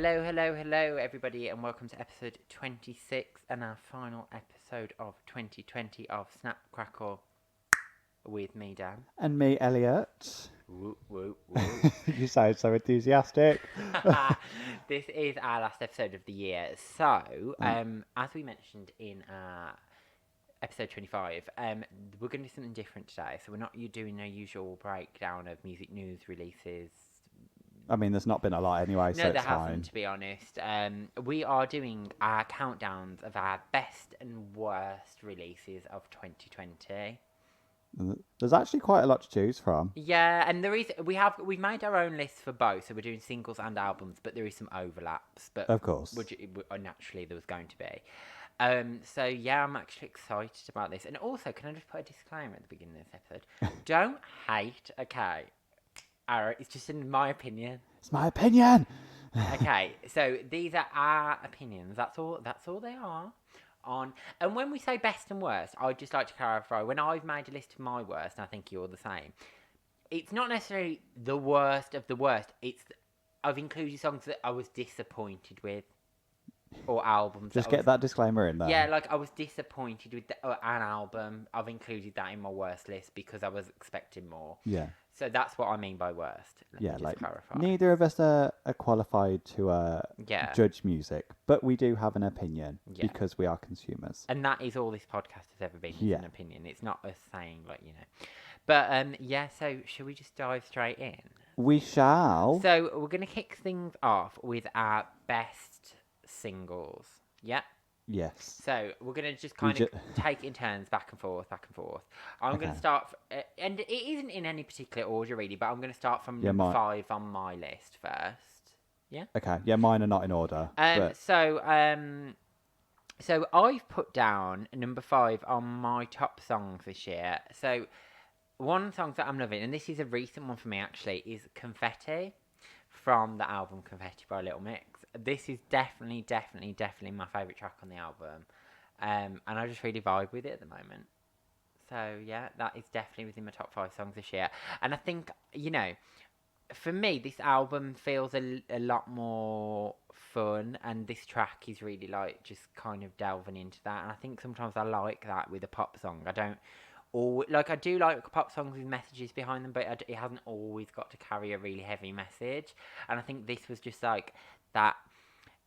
Hello, everybody, and welcome to episode 26 and our final episode of 2020 of Snap Crackle with me, Dan. And me, Elliot. Woo, woo, woo. You sound so enthusiastic. This is our last episode of the year. So, as we mentioned in episode 25, we're going to do something different today. So we're not doing a usual breakdown of music news releases. I mean, there's not been a lot anyway, so No, it's there fine. hasn't, to be honest. We are doing our countdowns of our best and worst releases of 2020. There's actually quite a lot to choose from. Yeah, and we've made our own list for both, so we're doing singles and albums, but there is some overlaps. But Of course. Naturally, there was going to be. So yeah, I'm actually excited about this. And also, can I just put a disclaimer at the beginning of this episode? Don't hate, okay? It's just in my opinion. It's my opinion. Okay, so these are our opinions. That's all they are. And when we say best and worst, I'd just like to clarify, when I've made a list of my worst, and I think you're the same, it's not necessarily the worst of the worst. I've included songs that I was disappointed with, or albums. Just get that disclaimer in there. Yeah, like I was disappointed with an album. I've included that in my worst list because I was expecting more. Yeah. So that's what I mean by worst. Let me just clarify. Neither of us are qualified to judge music, but we do have an opinion because we are consumers. And that is all this podcast has ever been, is an opinion. It's not us saying, But, so shall we just dive straight in? We shall. So we're going to kick things off with our best singles. Yeah? Yes. So we're going to just kind of take in turns, back and forth. I'm going to start, and it isn't in any particular order really, but I'm going to start from number 5 on my list first. Yeah? Okay. Yeah, mine are not in order. So I've put down number 5 on my top songs this year. So one song that I'm loving, and this is a recent one for me actually, is Confetti from the album Confetti by Little Mix. This is definitely my favourite track on the album. And I just really vibe with it at the moment. So, yeah, that is definitely within my top 5 songs this year. And I think, for me, this album feels a lot more fun. And this track is really, just kind of delving into that. And I think sometimes I like that with a pop song. I do like pop songs with messages behind them, but it hasn't always got to carry a really heavy message. And I think this was just that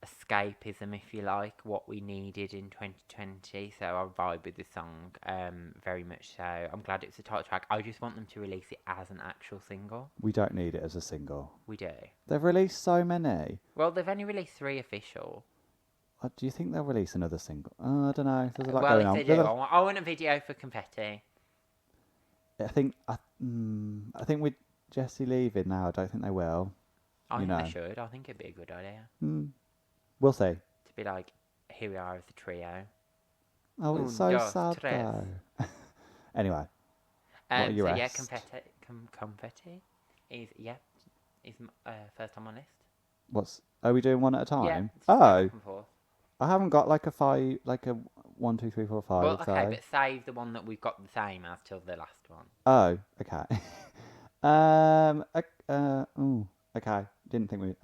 escapism, if you like, what we needed in 2020. So I vibe with this song very much so. I'm glad it's a title track. I just want them to release it as an actual single. We don't need it as a single. We do. They've released so many. Well, they've only released 3 official. Do you think they'll release another single? I don't know. There's a lot going on. They do. I want a video for Confetti. I think with Jessie leaving now, I don't think they will. I think they should. I think it'd be a good idea. We'll see. To be like, here we are as a trio. Oh, it's so sad though. Anyway, what are your yeah, Confetti is first on my list. Are we doing one at a time? Yeah. Oh, I haven't got like a 1, 2, 3, 4, 5. Well, okay, but save the one that we've got the same as till the last one. Oh, okay. Okay. Didn't think we.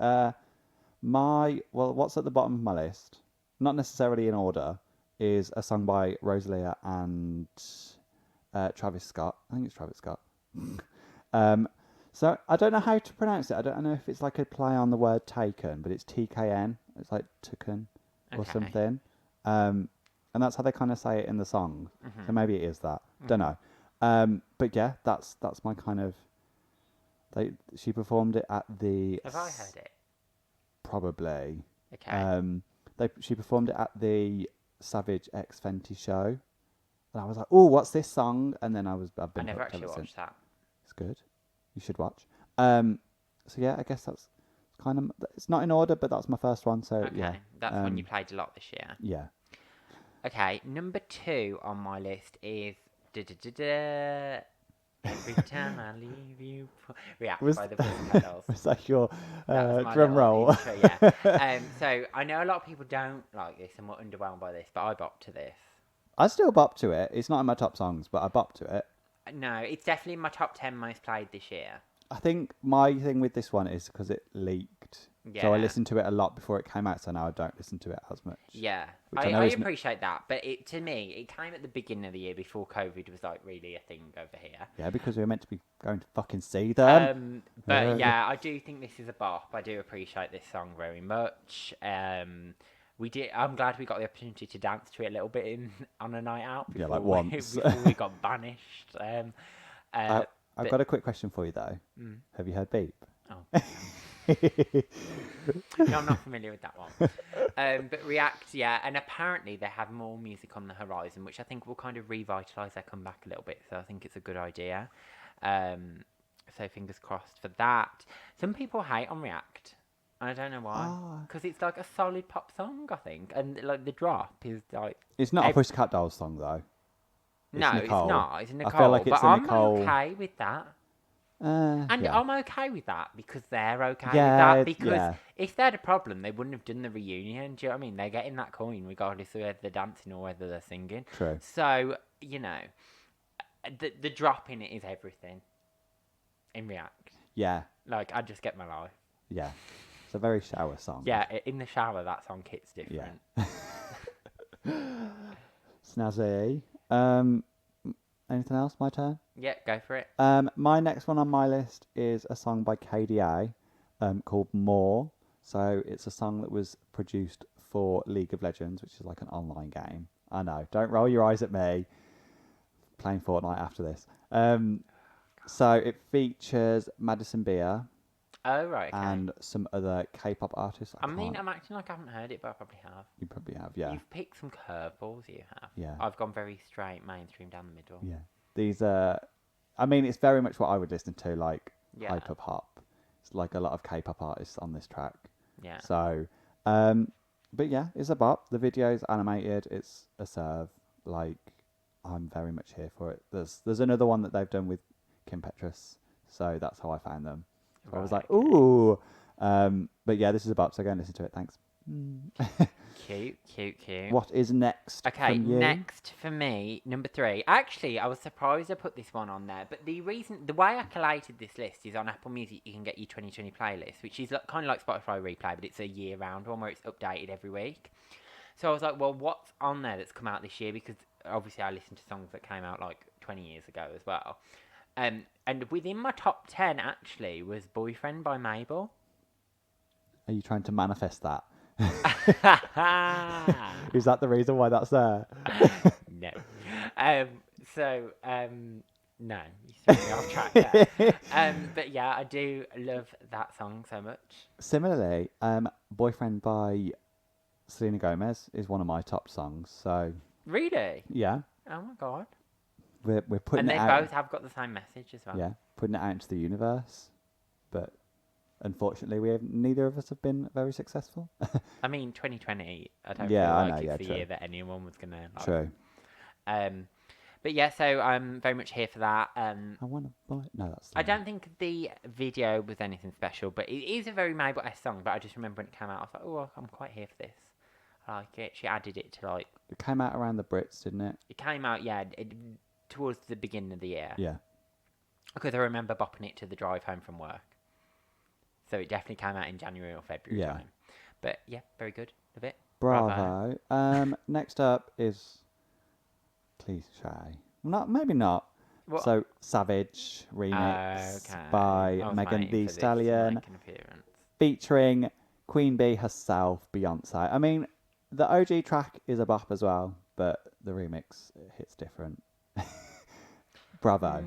What's at the bottom of my list, not necessarily in order, is a song by Rosalia and Travis Scott. I think it's Travis Scott. So I don't know how to pronounce it. I don't know if it's like a play on the word taken, but it's TKN. It's like Tuken or something. And that's how they kind of say it in the song. So maybe it is that. Don't know. But yeah, that's my kind of. She performed it at the. Have I heard it? Probably. Okay. She performed it at the Savage X Fenty show, and I was like, "Oh, what's this song?" And then I've been. I never actually watched that. It's good. You should watch. So yeah, I guess that's kind of. It's not in order, but that's my first one. So yeah, that's one you played a lot this year. Yeah. Okay, number 2 on my list is Every Time I Leave You. By the Pussycat. Was that your drum roll? Intro, yeah. So I know a lot of people don't like this and were underwhelmed by this, but I bop to this. I still bop to it. It's not in my top songs, but I bop to it. No, it's definitely in my top 10 most played this year. I think my thing with this one is because it leaked. So I Yeah. listened to it a lot before it came out, so now I don't listen to it as much. Yeah, Which I, I know I isn't. appreciate that, but to me, it came at the beginning of the year before COVID was like really a thing over here. Yeah, because we were meant to be going to fucking see them. But yeah, I do think this is a bop. I do appreciate this song very much. We did. I'm glad we got the opportunity to dance to it a little bit on a night out Yeah, before like once. before we got banished. I, I've But got a quick question for you though. mm, Have you heard Beep? oh, no, I'm not familiar with that one. But React, yeah, and apparently they have more music on the horizon, which I think will kind of revitalise their comeback a little bit. So I think it's a good idea. So fingers crossed for that. Some people hate on React. I don't know why. Ah. Because it's like a solid pop song, I think. And like the drop is like. It's not a ev- Pussycat Dolls song though. no, it's Nicole. not. It's I Nicole. feel like it's but a I'm Nicole. okay with that. And Yeah. I'm okay with that because they're okay with Yeah, that. Because yeah. if they had a problem, they wouldn't have done the reunion. Do you know what I mean? They're getting that coin regardless of whether they're dancing or whether they're singing. True. So, the drop in it is everything in React. Yeah. Like, I just get my life. Yeah. It's a very shower song. Yeah, in the shower, that song hits different. Snazzy. Anything else? My turn. Yeah, go for it. My next one on my list is a song by KDA, called More. So it's a song that was produced for League of Legends, which is like an online game. I know. Don't roll your eyes at me. Playing Fortnite after this. So it features Madison Beer Oh, right, okay. and some other K-pop artists. I mean, I'm acting like I haven't heard it, but I probably have. You probably have, yeah. You've picked some curveballs, you have. Yeah. I've gone very straight mainstream down the middle. Yeah. These are, I mean, it's very much what I would listen to, like Yeah. hyper pop. It's like a lot of K-pop artists on this track. Yeah. So, but yeah, it's a bop. The video's animated. It's a serve. Like, I'm very much here for it. There's another one that they've done with Kim Petras. So that's how I found them. So I was like, okay. ooh. But yeah, this is a bop. So go and listen to it. Thanks. Cute. What is next? Okay, from you? next for me, number 3. Actually, I was surprised I put this one on there, but the way I collated this list is on Apple Music. You can get your 2020 playlist, which is kind of like Spotify Replay, but it's a year-round one where it's updated every week. So I was like, well, what's on there that's come out this year? Because obviously I listened to songs that came out like 20 years ago as well. And within my top 10 actually was Boyfriend by Mabel. Are you trying to manifest that? Is that the reason why that's there? No. No, you threw me off track there. But yeah, I do love that song so much. Similarly, Boyfriend by Selena Gomez is one of my top songs. So Really? yeah, Oh my god. we're putting And it they out. both have got the same message as well. Yeah, putting it out into the universe. But unfortunately, neither of us have been very successful. I mean, 2020, I don't Yeah, feel I like know, it's yeah, the true. year that anyone was going to... True. But yeah, so I'm very much here for that. I want to buy. No, that's. I don't think the video was anything special, but it is a very Mabel S song. But I just remember when it came out, I was like, oh, I'm quite here for this. I like it. She added it to like... It came out around the Brits, didn't it? It came out, yeah, towards the beginning of the year. Yeah. Because I remember bopping it to the drive home from work. So it definitely came out in January or February Yeah. time. But yeah, very good. Love it. Bravo. Next up is cliche. Maybe not. What? So Savage remix Okay. by I was Megan waiting Thee for this to Stallion, make an appearance. featuring Queen Bee herself, Beyonce. I mean, the OG track is a bop as well, but the remix hits different. Bravo.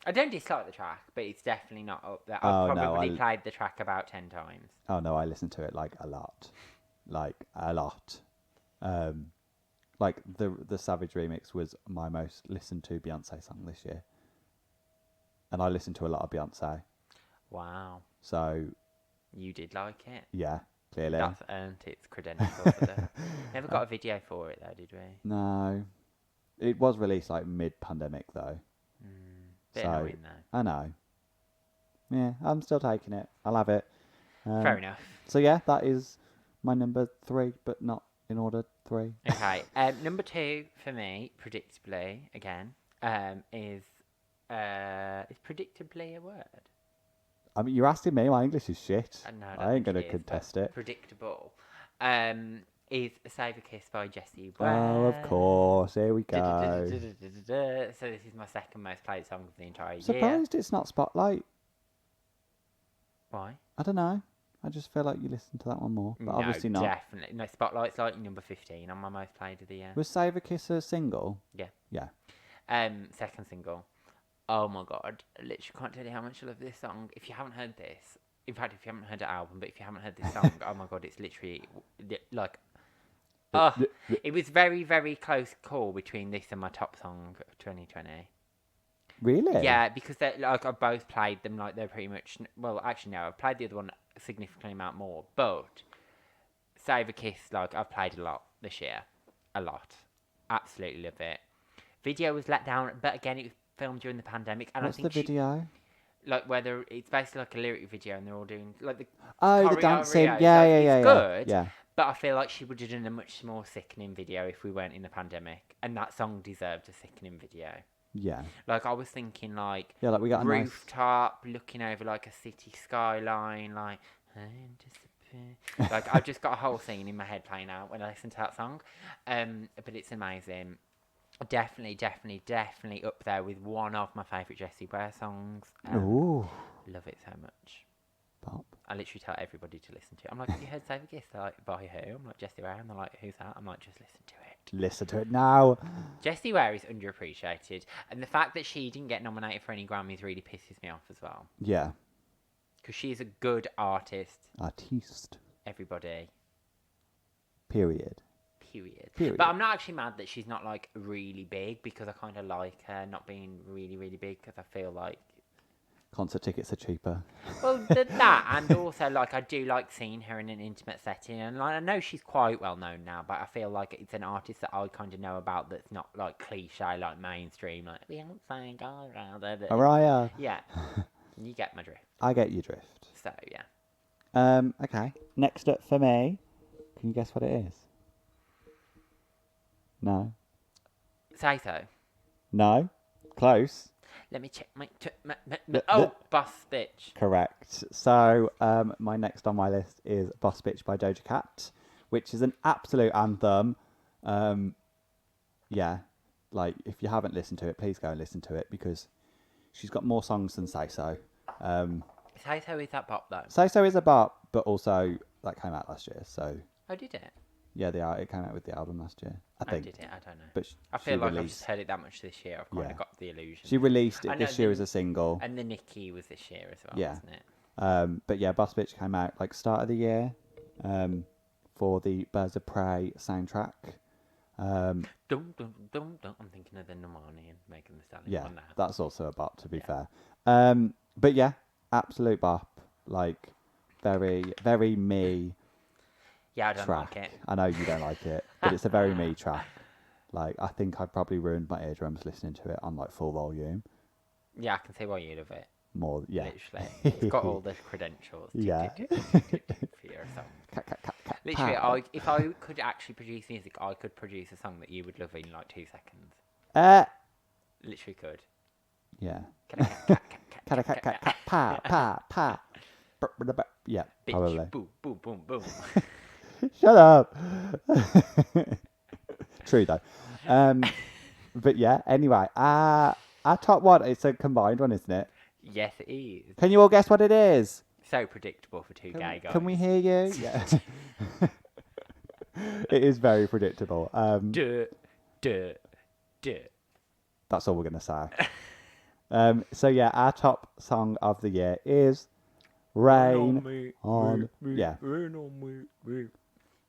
I don't dislike the track, but it's definitely not up there. Oh, I've no, probably played the track about 10 times. Oh no, I listen to it like a lot. Like the Savage remix was my most listened to Beyonce song this year. And I listen to a lot of Beyonce. Wow. So You did like it. yeah, clearly. That's earned its credentials. Never got a video for it though, did we? No. It was released like mid-pandemic though. Bit So, annoying though. I know. Yeah, I'm still taking it. I'll have it. Fair enough. So yeah, that is my number 3, but not in order 3. Okay. Number 2 for me, predictably, again, is Is predictably a word? I mean, you're asking me. My English is shit. No, I I don't ain't think gonna it is, but contest it. predictable. Is Save a Kiss by Jessie Oh, of Ware. course. Here we go. So this is my second most played song of the entire year. Surprised it's not Spotlight. Why? I don't know. I just feel like you listen to that one more, but No, obviously not. definitely. No, Spotlight's like number 15 on my most played of the year. Was Save a Kiss a single? Yeah. Yeah. Second single. Oh my god. I literally can't tell you how much I love this song. If you haven't heard this, in fact, if you haven't heard the album, but if you haven't heard this song, oh my god, it's literally like. Oh, it was very, very close call between this and my top song of 2020. Really? Yeah, because they like I both played them like they're pretty much. Well, actually no, I've played the other one a significantly amount more, but Save a Kiss like I've played a lot this year, a lot. Absolutely love it. Video was let down, but again it was filmed during the pandemic, and What's I think the video? like whether it's basically like a lyric video, and they're all doing like the Oh, the dancing. choreos, Yeah, like, yeah, yeah, it's yeah. good. Yeah. But I feel like she would have done a much more sickening video if we weren't in the pandemic, and that song deserved a sickening video. Yeah. Like I was thinking, like Yeah, like we got a nice. rooftop looking over like a city skyline, like like I've just got a whole scene in my head playing out when I listen to that song. But it's amazing. Definitely up there with one of my favourite Jessie Ware songs. Ooh. Love it so much. Pop. I literally tell everybody to listen to it. I'm like, have you heard Save a Kiss? They're like, by who? I'm like, Jessie Ware. And they're like, who's that? I'm like, just listen to it. Listen to it now. Jessie Ware is underappreciated. And the fact that she didn't get nominated for any Grammys really pisses me off as well. Yeah. Because she's a good artist. Artiste. Everybody. Period. But I'm not actually mad that she's not, like, really big. Because I kind of like her not being really, really big. Because I feel like... Concert tickets are cheaper. Well, that, and also, like, I do like seeing her in an intimate setting, and like, I know she's quite well known now, but I feel like it's an artist that I kind of know about that's not, like, cliche, like, mainstream, like, Beyonce, Gaga, Mariah. Yeah, you get my drift. I get your drift. So, yeah. Okay. Next up for me, can you guess what it is? No. Say so. No. Close. Let me check my Boss Bitch. Correct. So, my next on my list is Boss Bitch by Doja Cat, which is an absolute anthem. Yeah, like, if you haven't listened to it, please go and listen to it, because she's got more songs than Say So. Say So is that pop, though? Say So is a bop, but also, that came out last year, so... Oh, did it? Yeah, it came out with the album last year, I think. Oh, did it? I don't know. But I feel like I've just heard it that much this year. I've kind of got the illusion. She released it this year as a single. And the Nicki was this year as well, Yeah. wasn't it? But yeah, Boss Bitch came out like start of the year for the Birds of Prey soundtrack. I'm thinking of the Normani and Megan Thee Stallion Yeah, one now. that's also a bop, to be fair. But yeah, absolute bop. Like, very, very me Yeah, I don't track. like it. I know you don't like it, but it's a very me track. Like, I think I probably ruined my eardrums listening to it on like full volume. Yeah, I can see why you love it. More, yeah. Literally. It's got all the credentials. Yeah. For your song. Literally, pow. if I could actually produce music, I could produce a song that you would love in like 2 seconds. Literally could. Yeah. Yeah, Bitch, probably. boom, boom, boom, boom. Shut up. True though. But yeah, anyway, our top one, it's a combined one, isn't it? Yes, it is. Can you all guess what it is? So predictable for two gay guys. Can we hear you? Yeah. It is very predictable. Duh. That's all we're going to say. So yeah, our top song of the year is Rain on Me. Yeah. Rain on Me.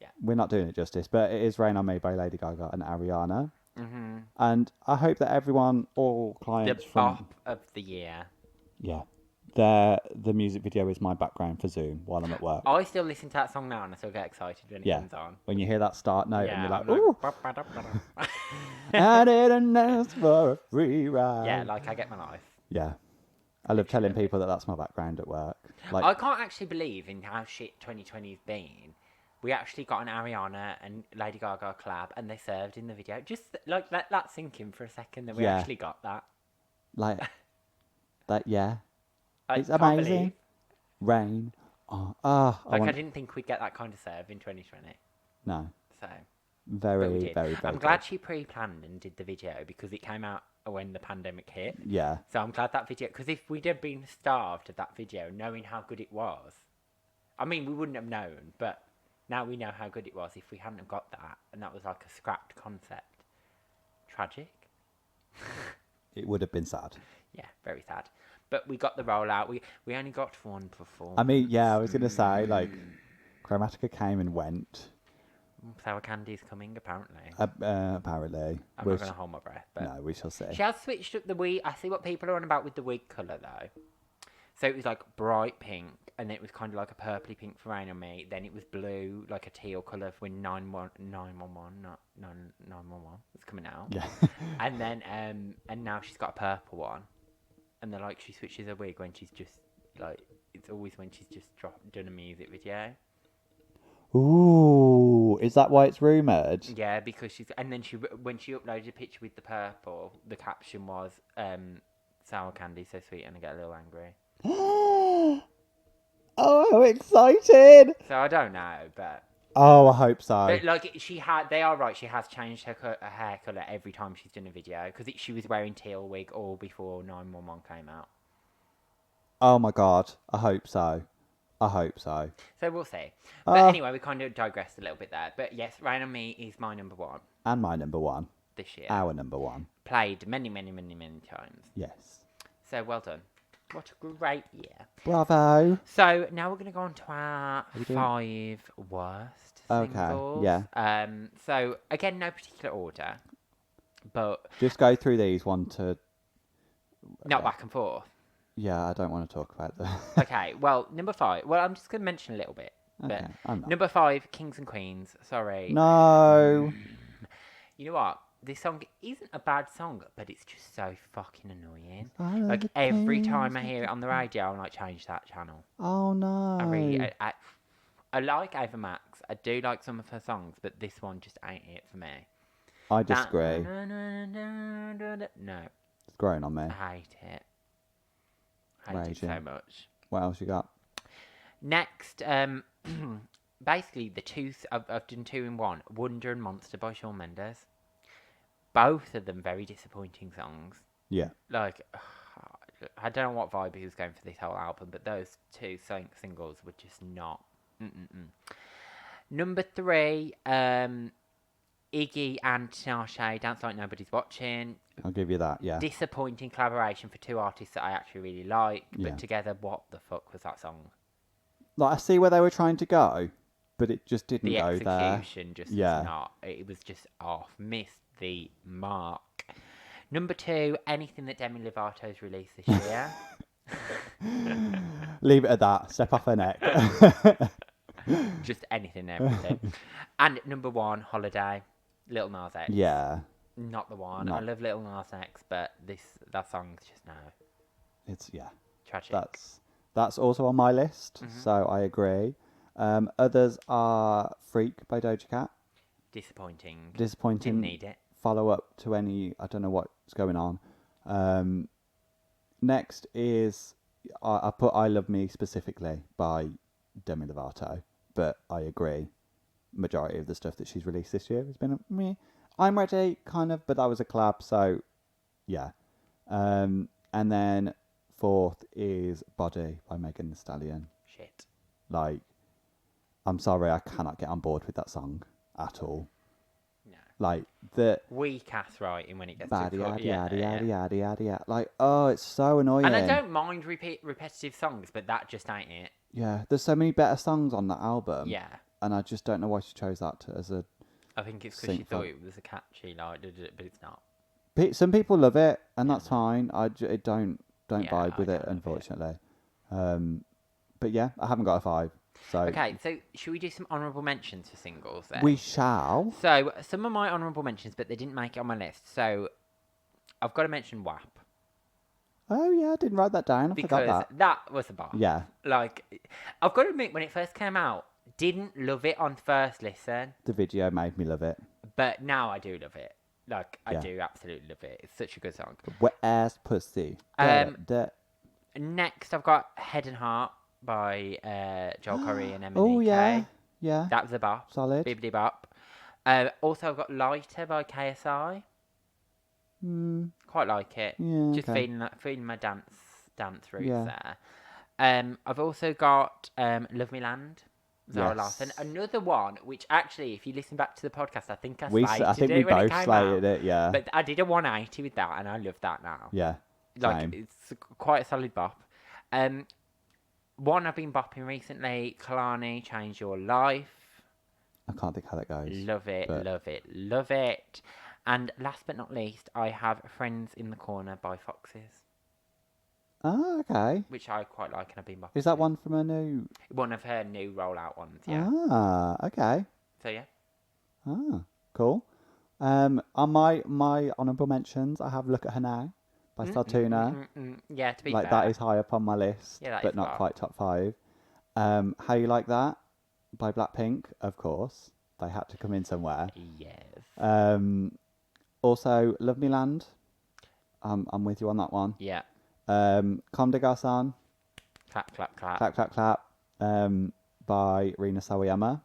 Yeah. We're not doing it justice, but it is Rain on Me by Lady Gaga and Ariana. Mm-hmm. And I hope that everyone, all The clients bop of the year. Yeah. The music video is my background for Zoom while I'm at work. I still listen to that song now and I still get excited when it comes on. When you hear that start note and you're like, I'm ooh. I didn't ask for a free ride. Yeah, like I get my life. Yeah. I love telling people that that's my background at work. Like, I can't actually believe in how shit 2020's been. We actually got an Ariana and Lady Gaga collab and they served in the video. Just like let that sink in for a second that we actually got that. Like, Yeah, I it's can't amazing. believe. Rain. I didn't think we'd get that kind of serve in 2020. No, So, but we very, did. very, very I'm glad good. she pre-planned and did the video because it came out when the pandemic hit. Yeah, So I'm glad that video, because if we'd have been starved of that video, knowing how good it was, I mean, we wouldn't have known, but now we know how good it was. If we hadn't have got that, and that was like a scrapped concept, tragic. it would have been sad. Yeah, very sad. But we got the rollout. We only got one performance. I mean, yeah, I was gonna say like, Chromatica came and went. Sour Candy's coming, apparently. Apparently, I'm not going to hold my breath, but no, we shall see. she has switched up the wig. I see what people are on about with the wig colour, though. So it was like bright pink, and then it was kind of like a purpley pink for Rain on Me. Then it was blue, like a teal colour for when 911, not 911 was coming out. Yeah. And then, and now she's got a purple one. And they're like, she switches her wig when she's just, like, it's always when she's just done a music video. Ooh, is that why it's rumoured? Yeah, because and then when she uploaded a picture with the purple, the caption was, sour candy, so sweet, and I get a little angry. Oh, I'm excited! So I don't know, but... Oh, I hope so. But, like, they are right, she has changed her hair colour every time she's done a video, because she was wearing teal wig all before 911 came out. Oh my god, I hope so. I hope so. So we'll see. But anyway, we kind of digressed a little bit there. But yes, Rain on Me is my number one. And my number one. This year. Our number one. Played many, many, many, many times. Yes. So well done. What a great year. Bravo. So now we're going to go on to our 5 worst singles. Okay, yeah. So again, no particular order. But... Just go through these one to... Not back and forth. Yeah, I don't want to talk about that. Okay, well, number 5. Well, I'm just going to mention a little bit. Okay, I'm not. Number 5, Kings and Queens. Sorry. No. You know what? This song isn't a bad song, but it's just so fucking annoying. Follow Like, the every kings time I hear it on the radio, I'm like, change that channel. Oh no. I like Ava Max. I do like some of her songs, but this one just ain't it for me. I disagree. No, It's growing on me. I hate it. I hate it so much. What else you got? Next, basically the two I've done 2 in 1. Wonder and Monster by Shawn Mendes. Both of them very disappointing songs. Yeah. Like, I don't know what vibe he was going for this whole album, but those 2 singles were just not. Number 3, Iggy and Tinashe, Dance Like Nobody's Watching. I'll give you that, yeah. Disappointing collaboration for 2 artists that I actually really like, Yeah. but together, what the fuck was that song? Like, I see where they were trying to go, but it just didn't The go there. execution just was not. It was just off. Missed the mark. Number 2, anything that Demi Lovato's released this year. Leave it at that. Step off her neck. Just anything and everything. And number 1, Holiday. Lil Nas X. Yeah. Not the one. I love Lil Nas X, but that song's just no. It's, yeah. Tragic. That's also on my list, so I agree. Others are Freak by Doja Cat. Disappointing. Disappointing. Didn't need it. Follow up to any, I don't know what's going on. Next is, I put I Love Me specifically by Demi Lovato, but I agree. Majority of the stuff that she's released this year has been meh. I'm Ready, kind of, but that was a collab, so yeah. And then 4th is Body by Megan Thee Stallion. Shit. Like, I'm sorry, I cannot get on board with that song at all. No. Like, the... Weak ass writing when it gets Yada, too yada, yada, yada, yada, yada, yada. Like, oh, it's so annoying. And I don't mind repetitive songs, but that just ain't it. Yeah, there's so many better songs on that album. Yeah. And I just don't know why she chose that as a... I think it's because she thought it was a catchy, like, but it's not. Some people love it, and that's fine. I don't vibe with I it, don't love unfortunately. But yeah, I haven't got a 5. So Okay, so should we do some honourable mentions for singles then? we shall. So, some of my honourable mentions, but they didn't make it on my list. So, I've got to mention WAP. Oh yeah, I didn't write that down. I Because forgot that was a bar. Yeah. Like, I've got to admit, when it first came out, didn't love it on first listen. The video made me love it. But now I do love it. Like, I Yeah. do absolutely love it. It's such a good song. Wet ass pussy. Um, Next, I've got Head and Heart by Joel Corey and Oh Eminem. yeah, yeah, That was a bop. solid. Bibbidi bop. Also, I've got Lighter by KSI. Quite like it. Yeah, Just okay. feeling my dance roots Yeah. there. I've also got Love Me Land, Zara Larsson. Yes. Another one, which actually, if you listen back to the podcast, I think I I slated think we it when it both came slated out. it. Yeah. But I did a 180 with that, and I love that now. Yeah. Like, Same. it's quite a solid bop. One I've been bopping recently, Kalani, Change Your Life. I can't think how that goes. Love it, but- love it, love it. And last but not least, I have Friends in the Corner by Foxes, Oh, okay. which I quite like and I've been bopping Is that to. one from a new? One of her new rollout ones, yeah. Ah, okay. So yeah. Ah, cool. On my honourable mentions, I have "Look at Her Now" by Saltuna. Yeah, to be Like fair. that is high up on my list, Yeah, that but is not far. quite top 5. "How You Like That" by Blackpink, of course. They had to come in somewhere. Yes. Also, "Love Me Land." I'm with you on that one. Yeah. "Comme des Garçons," Clap, clap, clap. "Clap Clap Clap," by Rina Sawayama.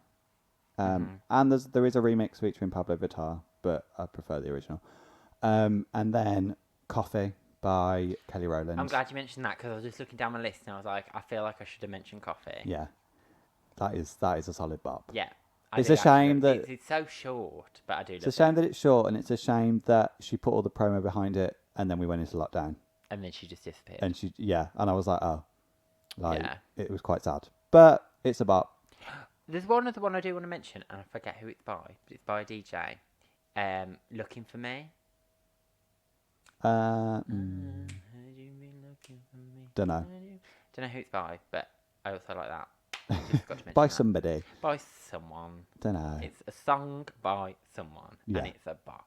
And there is a remix featuring Pablo Vittar, but I prefer the original. And then "Coffee" by Kelly Rowland. I'm glad you mentioned that because I was just looking down my list and I was like, I feel like I should have mentioned Coffee. Yeah, that is a solid bop. Yeah. It's a shame that it's so short, but I do love it. it's a shame that it's short, and it's a shame that she put all the promo behind it, and then we went into lockdown, And then she just disappeared. and and I was like, oh, like Yeah. it was quite sad, but it's a bop. There's one other one I do want to mention, and I forget who it's by. But it's by a DJ. Looking for Me. Don't know. Don't know who it's by, but I also like that. Just got to mention By that. somebody. By someone. Don't know. It's a song by someone, Yeah. and it's a bop.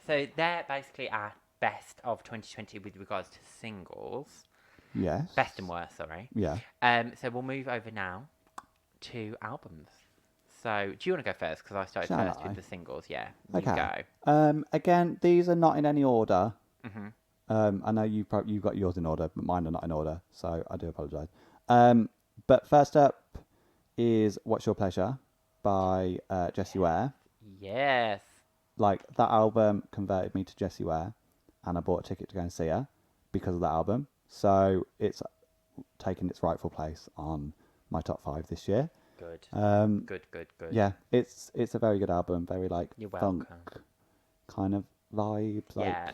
So they're basically our best of 2020 with regards to singles. Yes. Best and worst, sorry. Yeah. So we'll move over now to albums. So do you want to go first? Because I started Shall first I? with the singles. Yeah. You Okay. go. Again, these are not in any order. hmm I know you've got yours in order, but mine are not in order, so I do apologise. But first up is "What's Your Pleasure" by Jessie Ware. Yes. Like, that album converted me to Jessie Ware, and I bought a ticket to go and see her because of that album. So it's taken its rightful place on my top 5 this year. Good. Good. Yeah, it's a very good album, very like You're funk welcome. kind of vibes. Like, Yeah.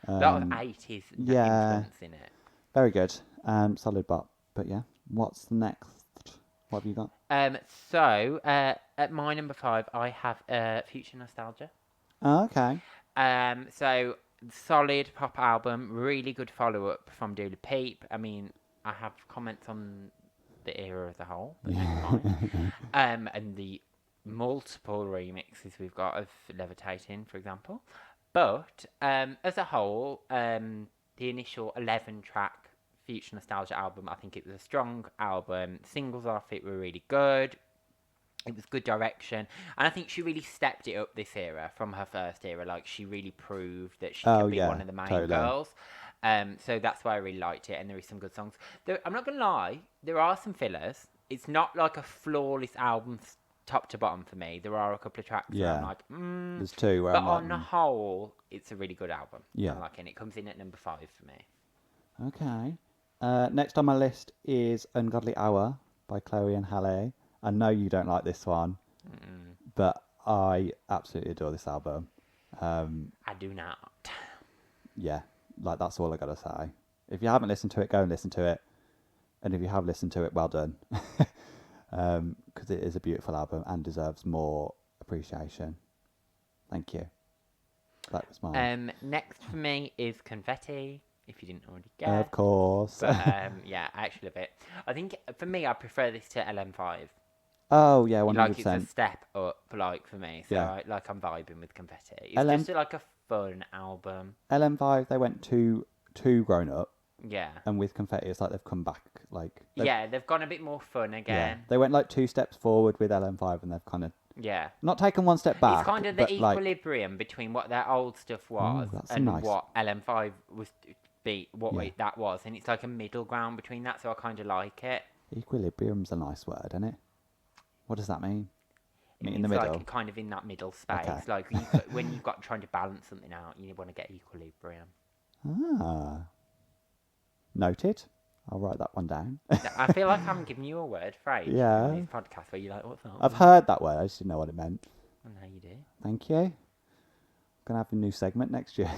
A lot of 80s yeah. influence in it. very good. Solid bop. But yeah, what's the next? What have you got? So at my number 5, I have Future Nostalgia. Oh, okay. So solid pop album, really good follow up from Dula Peep. I mean, I have comments on the era as a whole, but never mind. And the multiple remixes we've got of Levitating, for example. But as a whole, the initial 11-track Future Nostalgia album, I think it was a strong album. Singles off it were really good. It was good direction. And I think she really stepped it up this era from her first era. Like, she really proved that she can be one of the main girls. So that's why I really liked it. And there is some good songs. I'm not going to lie, there are some fillers. It's not like a flawless album top to bottom for me. There are a couple of tracks where I'm like, There's 2 where but I'm like, on the whole, it's a really good album. Yeah. I'm liking it. It comes in at number 5 for me. Okay. Next on my list is "Ungodly Hour" by Chloe and Halle. I know you don't like this one, but I absolutely adore this album. I do not. Yeah, like, that's all I gotta say. If you haven't listened to it, go and listen to it. And if you have listened to it, well done. Because it is a beautiful album and deserves more appreciation. Thank you. That was mine. Next for me is Confetti, if you didn't already guess. Of course. But yeah, I actually love it. I think for me, I prefer this to LM5. Oh, yeah, 100%. Like, it's a step up, like, for me. So, Yeah. I'm vibing with Confetti. It's just like a fun album. LM5, they went too grown up. Yeah. And with Confetti, it's like they've come back. Yeah, they've gone a bit more fun Yeah. again. They went like 2 steps forward with LM5, and they've kind of Yeah. not taken 1 step back. It's kind of the but, like, equilibrium between what their old stuff was that's a and nice- what LM5 was be what Yeah. that was, and it's like a middle ground between that, so I kind of like it. Equilibrium's a nice word, isn't it? What does that mean? It Meet in the means middle. like kind of in that middle space. Okay. Like when you've got trying to balance something out, you want to get equilibrium. Ah, noted. I'll write that one down. I feel like I haven't given you a word phrase Yeah. in these podcasts where you're like, what's that? I've heard that word. I just didn't know what it meant. Well, now you do. Thank you. Gonna have a new segment next year.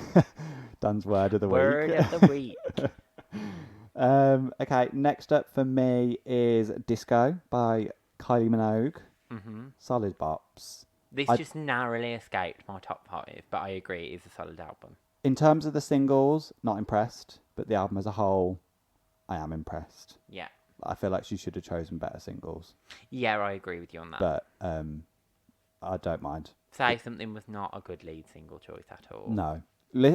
Dan's word of the Word week. of the week. Okay, next up for me is Disco by Kylie Minogue. Solid bops. This I- just narrowly escaped my top 5, but I agree it is a solid album. In terms of the singles, not impressed, but the album as a whole, I am impressed. Yeah. I feel like she should have chosen better singles, Yeah, I agree with you on that. but I don't mind. Say Something was not a good lead single choice at all. No.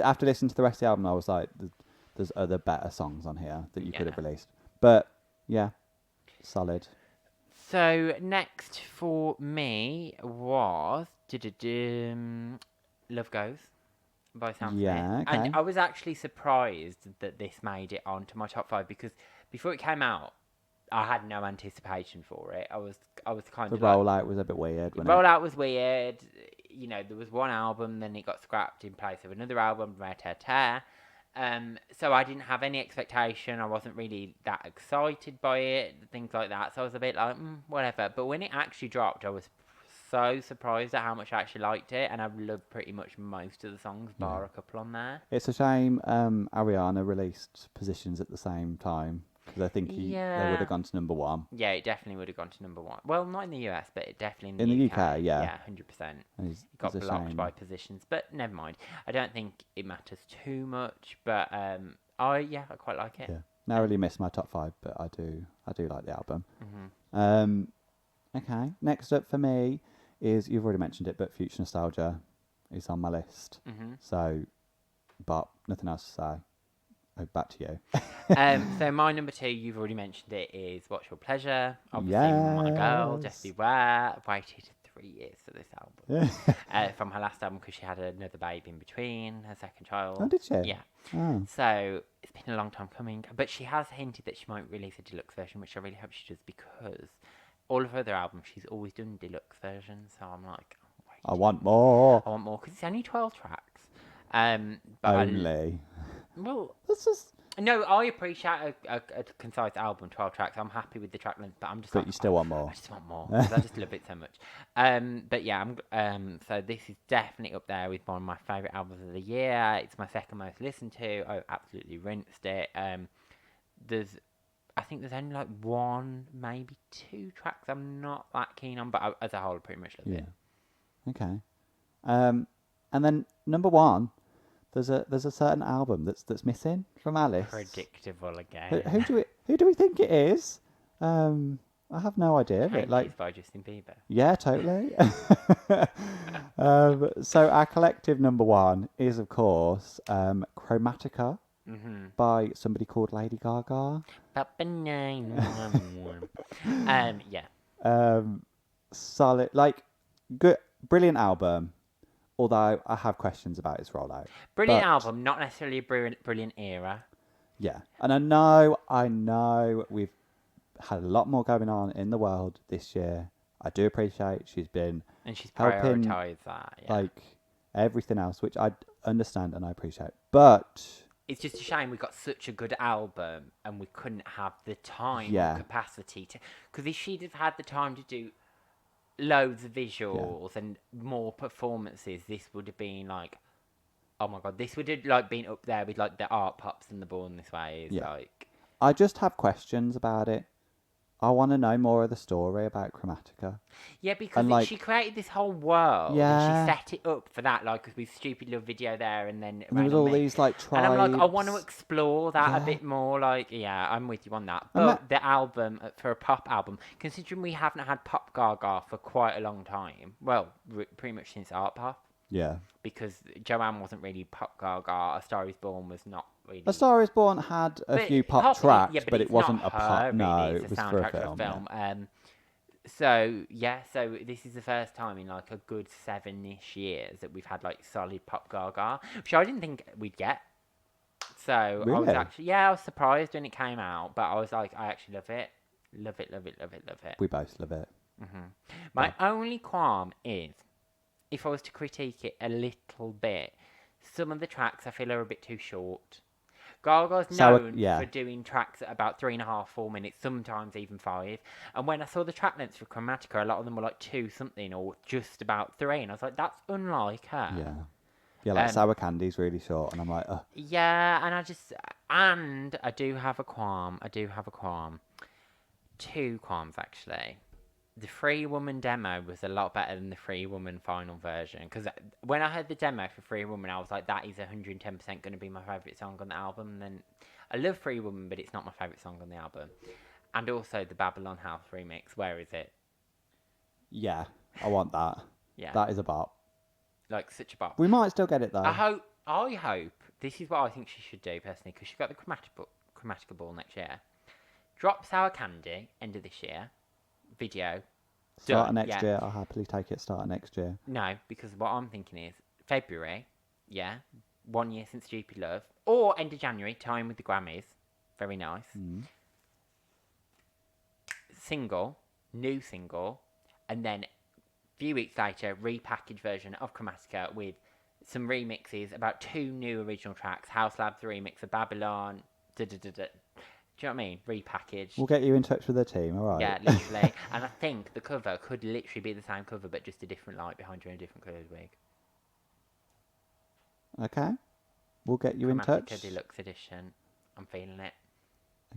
After listening to the rest of the album, I was like, there's other better songs on here that you could have released. But, yeah, solid. So, next for me was Love Goes by Sam Smith. Yeah, okay. And I was actually surprised that this made it onto my top 5 because before it came out, I had no anticipation for it. I was kind The of like... rollout was a bit weird, wasn't it? rollout was weird. You know, there was one album, then it got scrapped in place of another album, Rat-a-tat. So I didn't have any expectation. I wasn't really that excited by it, things like that. So I was a bit like, whatever. But when it actually dropped, I was so surprised at how much I actually liked it, and I loved pretty much most of the songs, bar a couple on there. It's a shame Ariana released Positions at the same time, because I think they would have gone to number 1. Yeah, it definitely would have gone to number 1. Well, not in the US, but it definitely In the UK, yeah. Yeah, 100%. It got blocked by Positions, but never mind. I don't think it matters too much, but I quite like it. Yeah, narrowly missed my top 5, but I do like the album. Okay, next up for me is, you've already mentioned it, but Future Nostalgia is on my list. So, but nothing else to say. Oh, back to you. So my number 2, you've already mentioned it, is What's Your Pleasure? Obviously, my girl, Just Beware. I've waited 3 years for this album. From her last album, because she had another baby in between, her second child. Oh, did she? Yeah. Oh. So it's been a long time coming. But she has hinted that she might release a deluxe version, which I really hope she does, because all of her other albums, she's always done deluxe versions. So I'm like, I want more. I want more, because it's only 12 tracks. But Only. well, That's just... no, I appreciate a concise album, 12 tracks. I'm happy with the track length, but I'm just But like, you still want more. I just want more, 'cause I just love it so much. But yeah, so this is definitely up there with one of my favourite albums of the year. It's my second most listened to. I absolutely rinsed it. I think there's only like 1, maybe 2 tracks I'm not that keen on, but as a whole, I pretty much love it. Okay. And then number 1, there's a certain album that's missing from Alice. Predictable again. Who do we think it is? I have no idea. But Hankies by Justin Bieber. Yeah, totally. So our collective number 1 is, of course, Chromatica by somebody called Lady Gaga. Yeah. Solid, like, good, brilliant album. Although I have questions about its rollout. Brilliant album, not necessarily a brilliant era. Yeah, and I know we've had a lot more going on in the world this year. I do appreciate she's been helping, prioritised that, like, everything else, which I understand and I appreciate. But it's just a shame we got such a good album and we couldn't have the time Yeah. or capacity to. Because if she'd have had the time to do loads of visuals and more performances, this would have been like, oh my god, this would have like been up there with like the Art Pops and the Born This Way. Like, I just have questions about it. I want to know more of the story about Chromatica. yeah, because she created this whole world. Yeah. And she set it up for that, like with stupid little video there, and then And there was all these like tribes. And I'm like, I want to explore that a bit more. Like, yeah, I'm with you on that. But the album, for a pop album, considering we haven't had Pop Gaga for quite a long time, well, pretty much since Art Pop. Yeah. Because Joanne wasn't really Pop Gaga. A Star Is Born was not really. A Star Is Born had a few pop tracks, but it wasn't a pop. Really. No, it's it was a for a soundtrack film. to a film. Yeah. So this is the first time in like a good 7-ish years that we've had like solid Pop Gaga, which I didn't think we'd get. So I was Really? actually, I was surprised when it came out, but I was like, I actually love it. Love it, love it, love it, love it. We both love it. My only qualm is, if I was to critique it a little bit, some of the tracks I feel are a bit too short. Gaga's known for doing tracks at about 3.5, 4 minutes, sometimes even 5. And when I saw the track lengths for Chromatica, a lot of them were like 2 something or just about 3. And I was like, that's unlike her. Yeah. Yeah, like Sour Candy's really short, and I'm like, ugh. Yeah, and I do have a qualm. 2 qualms, actually. The Free Woman demo was a lot better than the Free Woman final version. Because when I heard the demo for Free Woman, I was like, that is 110% going to be my favourite song on the album. And then I love Free Woman, but it's not my favourite song on the album. And also the Babylon House remix. Where is it? Yeah, I want that. Yeah. That is a bop. Like, such a bop. We might still get it, though. I hope, this is what I think she should do, personally, because she got the Chromatica Ball next year. Drop Sour Candy, end of this year. Video. Start of next year. I'll happily take it start of next year. No, because what I'm thinking is February, 1 year since Stupid Love. Or end of January, time with the Grammys. Very nice. Single, new single, and then a few weeks later, repackaged version of Chromatica with some remixes about 2 new original tracks. House Lab's remix of Babylon. Do you know what I mean? Repackaged. We'll get you in touch with the team, alright? Yeah, literally. And I think the cover could literally be the same cover, but just a different light behind you and a different coloured wig. Okay. We'll get you in touch. Chromatica Deluxe Edition. I'm feeling it.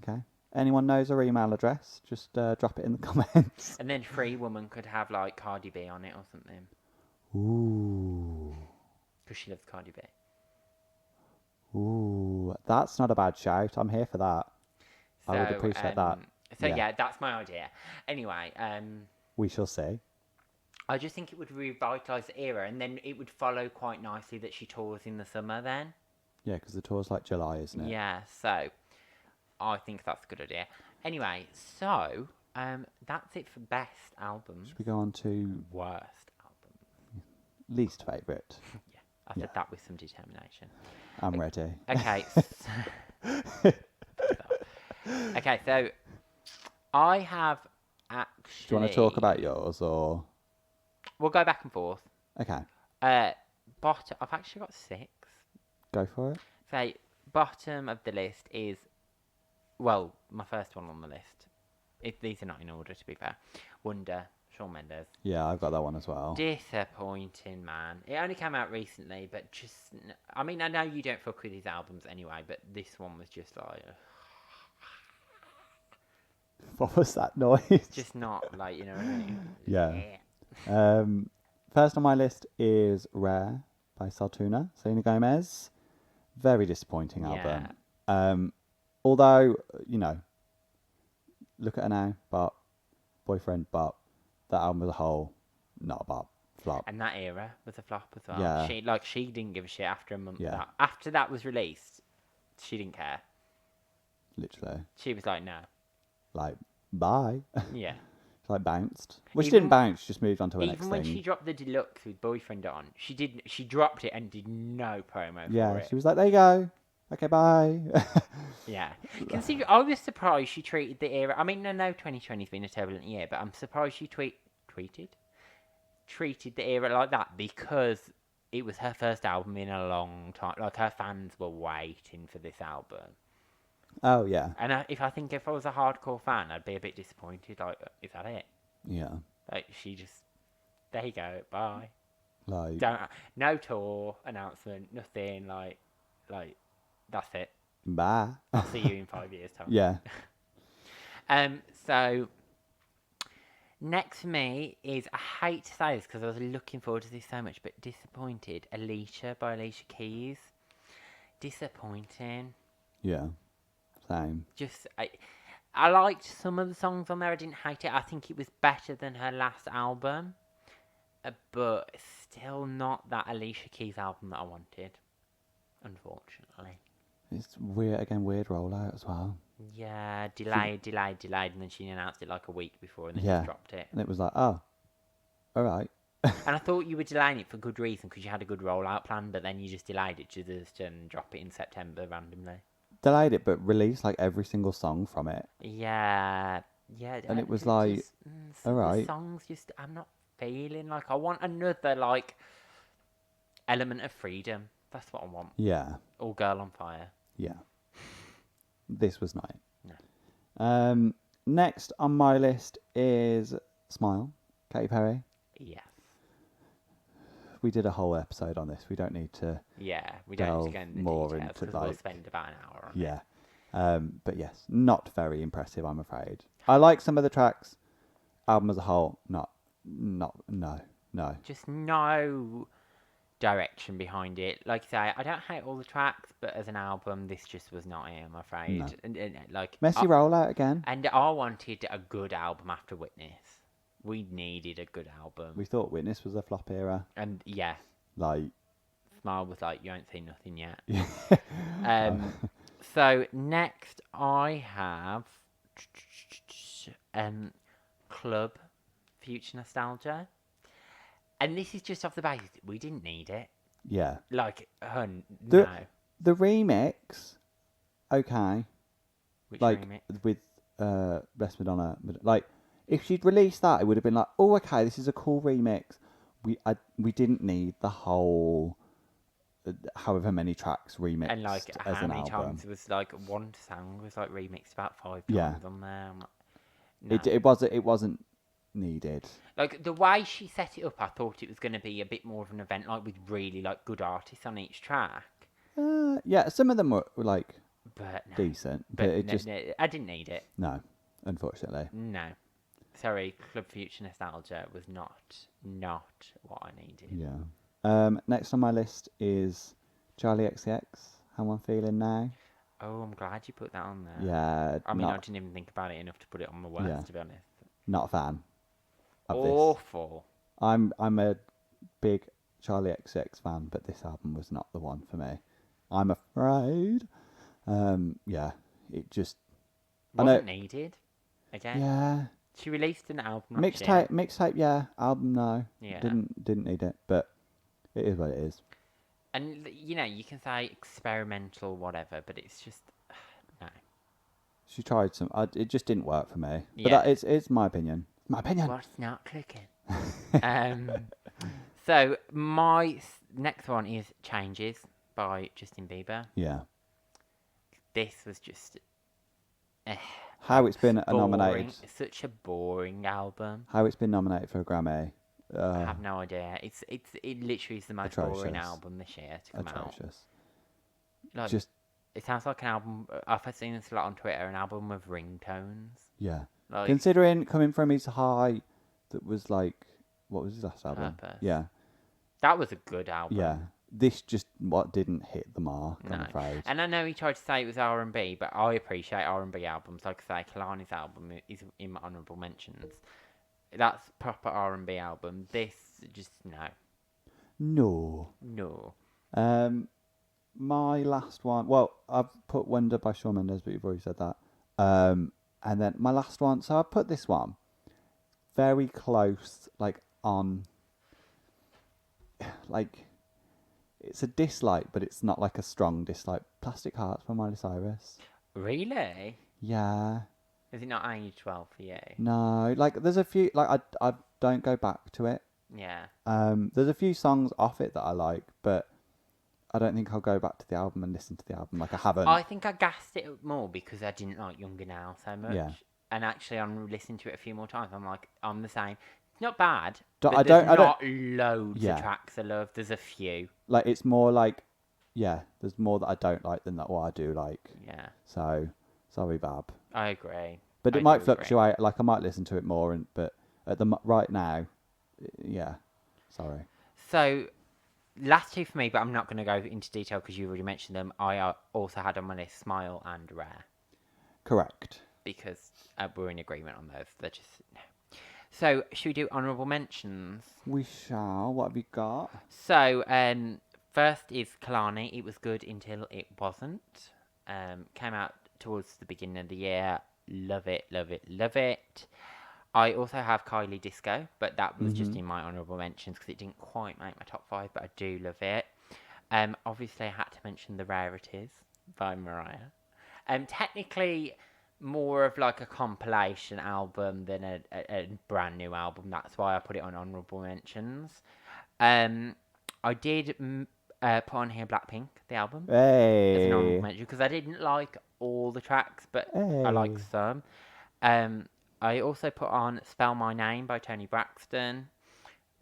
Okay. Anyone knows our email address? Just drop it in the comments. And then Free Woman could have, like, Cardi B on it or something. Ooh. Because she loves Cardi B. Ooh. That's not a bad shout. I'm here for that. So, I would appreciate that. So, yeah, that's my idea. Anyway, we shall see. I just think it would revitalise the era, and then it would follow quite nicely that she tours in the summer then. Yeah, because the tour's like July, isn't it? Yeah, so I think that's a good idea. Anyway, so that's it for best albums. Should we go on to worst album? Least favourite? Yeah, I said that with some determination. I'm ready. Okay. Okay, so I have actually... Do you want to talk about yours, or...? We'll go back and forth. Okay. Bottom... I've actually got 6. Go for it. So, bottom of the list is... Well, my first one on the list. These are not in order, to be fair. Wonder, Shawn Mendes. Yeah, I've got that one as well. Disappointing, man. It only came out recently, but just... I mean, I know you don't fuck with his albums anyway, but this one was just like... What was that noise? Just not, like, you know what I mean? Yeah. First on my list is Rare by Saltuna, Selena Gomez. Very disappointing album. Although, you know, look at her now, bop, boyfriend, bop. That album as a whole, not a bop, flop. And that era was a flop as well. Yeah. She didn't give a shit after a month. Yeah. After that was released, she didn't care. Literally. She was like, no. Like, bye. Yeah. She like bounced. Well, she didn't bounce, she just moved on to her next thing. Even when she dropped the deluxe with Boyfriend on, she dropped it and did no promo for it. Yeah, she was like, there you go. Okay, bye. Yeah. I was surprised she treated the era... I mean, I know 2020's been a turbulent year, but I'm surprised she treated the era like that, because it was her first album in a long time. Like, her fans were waiting for this album. Oh, yeah. And if I was a hardcore fan, I'd be a bit disappointed. Like, is that it? Yeah. Like, she just... There you go, bye. Like... No tour announcement, nothing, like... That's it. Bye. I'll see you in 5 years' time. Yeah. So, next for me is, I hate to say this because I was looking forward to this so much, but disappointed. Alicia by Alicia Keys. Disappointing. Yeah. Same. Just, I liked some of the songs on there. I didn't hate it. I think it was better than her last album. But still not that Alicia Keys album that I wanted. Unfortunately. It's weird rollout as well. Yeah, delayed, and then she announced it like a week before, and then just dropped it. And it was like, oh, alright. And I thought you were delaying it for good reason because you had a good rollout plan, but then you just delayed it to just drop it in September randomly. Delayed it, but released like every single song from it, Yeah, yeah. and it was like, Just all the right, songs. Just I'm not feeling like I want another like element of freedom. That's what I want. yeah, All Girl on Fire. yeah. This was not it. No. Next on my list is Smile, Katy Perry. Yes. We did a whole episode on this. We don't need to Yeah. We don't need to go delve into the more details into because we'll like, spend about an hour on it. yeah. But yes, not very impressive, I'm afraid. I like some of the tracks. Album as a whole, no. Just no direction behind it. Like I say, I don't hate all the tracks, but as an album, this just was not it, I'm afraid. No. And like Messy rollout again. and I wanted a good album after Witness. We needed a good album. We thought Witness was a flop era. And yeah, Like, Smile was like, you ain't seen nothing yet. yeah. So next I have Club Future Nostalgia. And this is just off the basis we didn't need it. Yeah. Like, The- no. The remix, okay. Which Like, remix? with Best Madonna. Like, if she'd released that, it would have been like, oh, okay, this is a cool remix. We didn't need the whole, however many tracks remixed And like, as how an many album. times it was like one song was like remixed about 5 Yeah. times on there. I'm like, no. It wasn't needed. Like the way she set it up, I thought it was going to be a bit more of an event, like with really like good artists on each track. Yeah, some of them were like But no. decent, but it no, just no, I didn't need it. no, unfortunately. No, sorry, Club Future Nostalgia was not what I needed. Yeah. Next on my list is Charlie XCX. How I'm feeling now. Oh, I'm glad you put that on there. Yeah. I mean, I didn't even think about it enough to put it on my worst, Yeah. to be honest. Not a fan of this. Awful. I'm a big Charlie XCX fan, but this album was not the one for me. I'm afraid. Yeah, it just Wasn't needed. Again. yeah. She released an album last year. Mixtape, yeah. Album, no. Yeah. Didn't need it, but it is what it is. And you know, you can say experimental, whatever, but it's just no. She tried some. It just didn't work for me. But Yeah. it's my opinion. My opinion. What's not clicking? So my next one is Changes by Justin Bieber. Yeah. This was just How it's been boring. nominated. Such a boring album. How it's been nominated for a Grammy. I have no idea. It literally is the most boring Atrocious. album this year to come out. Atrocious. Like, Just it sounds like an album. I've seen this a lot on Twitter. An album of ringtones. yeah. Like Considering coming from his high, that was like, what was his last album? Purpose. Yeah. That was a good album. Yeah. This just didn't hit the mark. I'm No. afraid. And I know he tried to say it was R&B, but I appreciate R&B albums. Like I say, Kalani's album is in my honourable mentions. That's proper R&B album. This just No. no. My last one. Well, I've put Wonder by Shawn Mendes, but you've already said that. And then my last one. So I put this one very close, like on. Like, it's a dislike, but it's not like a strong dislike. Plastic Hearts by Miley Cyrus. Really? Yeah. Is it not age 12 for you? No. Like, there's a few. Like, I don't go back to it. Yeah. There's a few songs off it that I like, but I don't think I'll go back to the album and listen to the album like I haven't. I think I gassed it up more because I didn't like Younger Now so much. Yeah. And actually, I'm listening to it a few more times. I'm like, I'm the same. It's not bad. I But don't- there's I not loads Yeah. of tracks I love. There's a few. Like, it's more like, yeah, there's more that I don't like than that what I do like. Yeah. So, sorry, Bab. I agree. But I it might do agree. fluctuate. Like, I might listen to it more, but at the right now, yeah. Sorry. So, last two for me, but I'm not going to go into detail because you already mentioned them. I also had on my list Smile and Rare Correct. because we're in agreement on those. They're just no. So, should we do honourable mentions? We shall. What have you got? So, first is Kalani. It was good until it wasn't. Came out towards the beginning of the year. Love it, love it, love it. I also have Kylie Disco, but that was just Mhm. in my honourable mentions because it didn't quite make my top 5, but I do love it. Obviously, I had to mention The Rarities by Mariah. Technically, more of like a compilation album than a brand new album. That's why I put it on honourable mentions. I did put on here Blackpink, the album, as an honourable Hey. mention because I didn't like all the tracks, but I like Hey. some. Um, I also put on Spell My Name by Tony Braxton.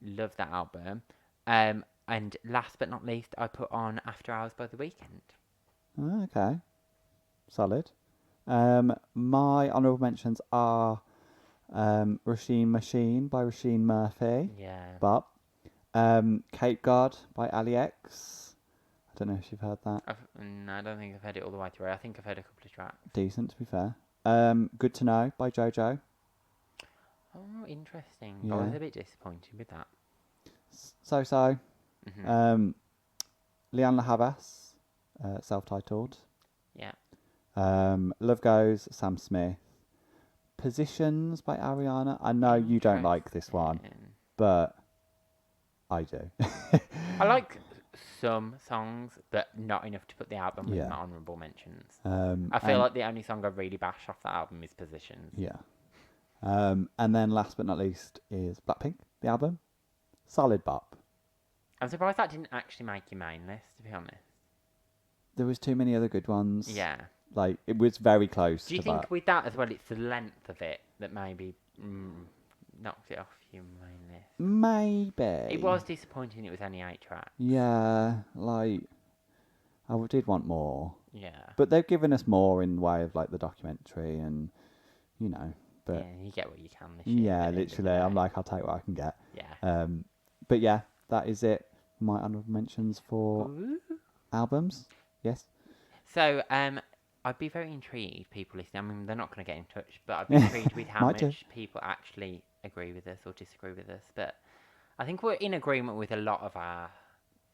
Love that album. And last but not least, I put on After Hours by The Weeknd. Okay. Solid. My honourable mentions are Rasheen Machine by Rasheen Murphy. Yeah. But Cape God by Ali X. I don't know if you've heard that. No, I don't think I've heard it all the way through. I think I've heard a couple of tracks. Decent, to be fair. Good to Know by JoJo. Oh, interesting. I Yeah. was a bit disappointed with that. So. Mm-hmm. Leanne Havas, self-titled. Yeah. Love Goes, Sam Smith. Positions by Ariana. I know you don't like this one, but I do. I like some songs, but not enough to put the album in Yeah. my honourable mentions. I I feel like the only song I really bash off that album is Positions. Yeah. And then last but not least is Blackpink, the album. Solid bop. I'm surprised that didn't actually make your main list, to be honest. There was too many other good ones. Yeah. Like, it was very close Do you to think that. with that as well, it's the length of it that maybe knocked it off your main list? Maybe. It was disappointing it was only 8 tracks. Yeah, like, I did want more. Yeah. But they've given us more in the way of, like, the documentary and, you know. But Yeah, you get what you can this year. yeah, at the end of the literally. I'm day. like, I'll take what I can get. Yeah. But yeah, that is it. My honourable mentions for Ooh. albums. Yes. So, I'd be very intrigued, people listening. I mean, they're not going to get in touch, but I'd be intrigued with how Might do. much people actually agree with us or disagree with us. But I think we're in agreement with a lot of our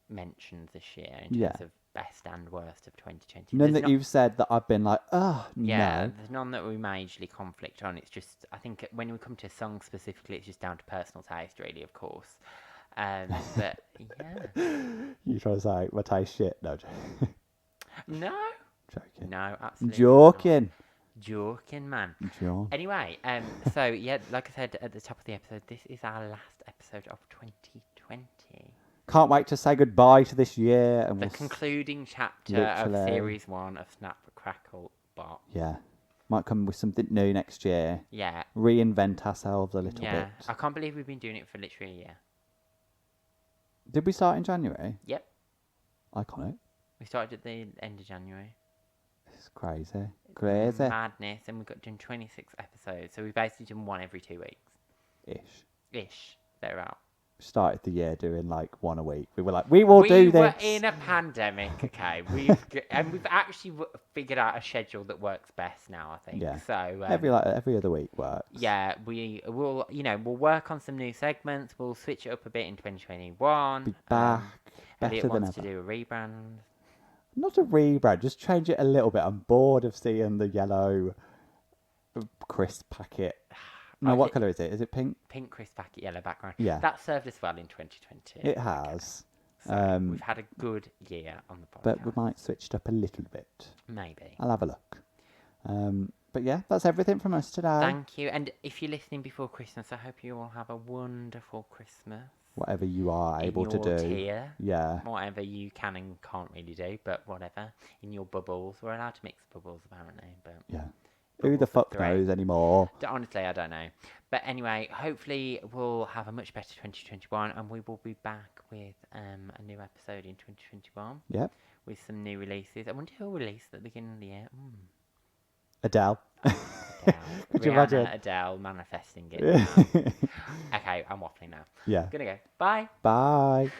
mentions this year in terms Yeah. of best and worst of 2020. None There's that you've said that I've been like, yeah, no. there's none that we majorly conflict on. It's just, I think when we come to songs specifically, it's just down to personal taste, really, of course. But yeah. You try to say my taste shit? No, No. joking. No, absolutely. Joking. Not. Joking, man. Joking. Anyway, so yeah, like I said at the top of the episode, this is our last episode of 2020. Can't wait to say goodbye to this year. And The concluding chapter of literally. Series 1 of Snap, Crackle, Bop. Yeah. Might come with something new next year. Yeah. Reinvent ourselves a little Yeah. bit. I can't believe we've been doing it for literally a year. Did we start in January? Yep. Iconic. We started at the end of January. It's crazy. Crazy. Madness. And we've got done 26 episodes. So we've basically done one every 2 weeks. Ish. They're out. Started the year doing like one a week. We were like, we will do this. We were in a pandemic, okay. We've actually figured out a schedule that works best now, I think. Yeah. So every other week works. yeah, we'll work on some new segments. We'll switch it up a bit in 2021. Be back better Elliot than wants ever. to do a rebrand. Not a rebrand, just change it a little bit. I'm bored of seeing the yellow crisp packet. No, what colour is it? Is it pink? Pink crisp packet, yellow background. Yeah. That served us well in 2020. It has. So we've had a good year on the podcast. But we might switch it up a little bit. Maybe. I'll have a look. But yeah, that's everything from us today. Thank you. And if you're listening before Christmas, I hope you all have a wonderful Christmas. Whatever you are able to do. Tier, yeah. whatever you can and can't really do, but whatever. In your bubbles. We're allowed to mix bubbles, apparently. But Yeah. Who the fuck knows anymore? Honestly, I don't know. But anyway, hopefully we'll have a much better 2021 and we will be back with a new episode in 2021. Yep. With some new releases. I wonder who'll release at the beginning of the year. Adele. Adele. Could you Rihanna, imagine? Adele manifesting it. Yeah. Okay, I'm waffling now. Yeah. Gonna go. Bye. Bye.